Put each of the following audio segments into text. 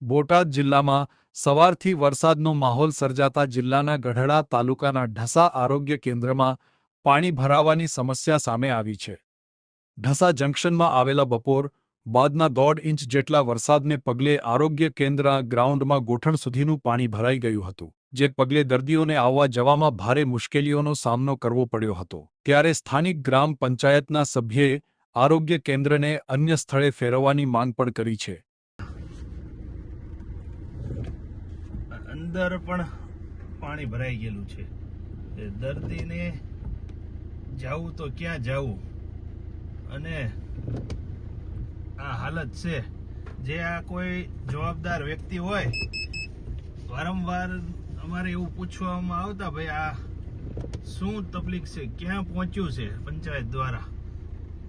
બોટાદ જિલ્લામાં સવારથી વરસાદનો માહોલ સર્જાતા જિલ્લાના ગઢડા તાલુકાના ઢસા આરોગ્ય કેન્દ્રમાં પાણી ભરાવાની સમસ્યા સામે આવી છે. ઢસા જંકશનમાં આવેલા બપોર બાદના 1.5 ઇંચ જેટલા વરસાદને પગલે આરોગ્ય કેન્દ્રના ગ્રાઉન્ડમાં ગોઠણ સુધીનું પાણી ભરાઈ ગયું હતું, જે પગલે દર્દીઓને આવવા જવામાં ભારે મુશ્કેલીઓનો સામનો કરવો પડ્યો હતો. ત્યારે સ્થાનિક ગ્રામ પંચાયતના સભ્યએ આરોગ્ય કેન્દ્રને અન્ય સ્થળે ફેરવવાની માંગ પણ કરી છે. અંદર પણ પાણી ભરાઈ ગયેલું છે. દર્દીને જાવું તો ક્યાં જાવું, અને આ હાલત છે. જે આ કોઈ જવાબદાર વ્યક્તિ હોય, વારંવાર અમારે એવું પૂછવામાં આવતા, ભાઈ આ શું તકલીફ છે, ક્યાં પહોંચ્યું છે પંચાયત દ્વારા.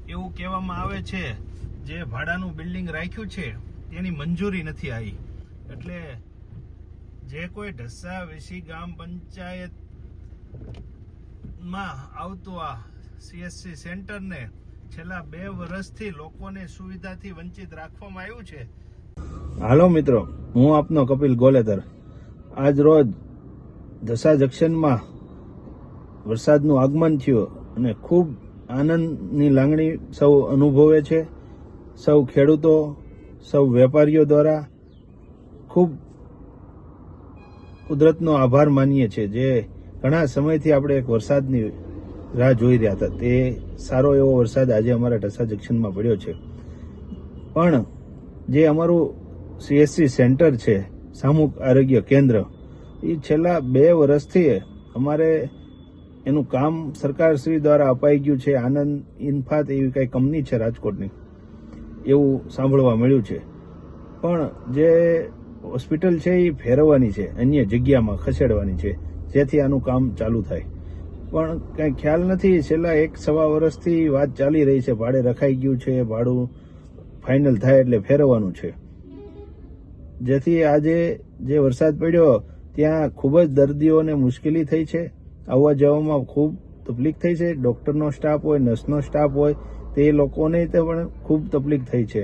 એવું કહેવામાં આવે છે જે ભાડાનું બિલ્ડિંગ રાખ્યું છે તેની મંજૂરી નથી આવી. એટલે જે કોઈ ઢસા વેસી ગામ પંચાયતમાં આવતું આ CSC સેન્ટરને છેલ્લા 2 વર્ષથી લોકોને સુવિધાથી વંચિત રાખવામાં આવ્યું છે. હાલો મિત્રો, હું આપનો કપિલ ગોલેતર. આજ રોજ ઢસા જંકશનમાં વરસાદનું આગમન થયું અને ખૂબ આનંદની લાગણી સૌ અનુભવે છે. સૌ ખેડૂતો, સૌ વેપારીઓ દ્વારા ખૂબ કુદરતનો આભાર માનીએ છીએ. જે ઘણા સમયથી આપણે એક વરસાદની રાહ જોઈ રહ્યા હતા, તે સારો એવો વરસાદ આજે અમારા ઢસા જંકશનમાં પડ્યો છે. પણ જે અમારું CSC સેન્ટર છે, સામૂહિક આરોગ્ય કેન્દ્ર, એ છેલ્લા 2 વર્ષથી અમારે એનું કામ સરકારશ્રી દ્વારા અપાઈ ગયું છે. આનંદ ઇન્ફાત એવી કઈ કંપની છે રાજકોટની, એવું સાંભળવા મળ્યું છે. પણ જે હોસ્પિટલ છે એ ફેરવવાની છે, અન્ય જગ્યામાં ખસેડવાની છે, જેથી આનું કામ ચાલુ થાય. પણ કંઈ ખ્યાલ નથી. છેલ્લા 1-1.25 વર્ષથી વાત ચાલી રહી છે. ભાડે રખાઈ ગયું છે, ભાડું ફાઇનલ થાય એટલે ફેરવવાનું છે. જેથી આજે જે વરસાદ પડ્યો ત્યાં ખૂબ જ દર્દીઓને મુશ્કેલી થઈ છે. આવવા જવામાં ખૂબ તકલીફ થઈ છે. ડોક્ટરનો સ્ટાફ હોય, નર્સનો સ્ટાફ હોય, તે લોકોને પણ ખૂબ તકલીફ થઈ છે.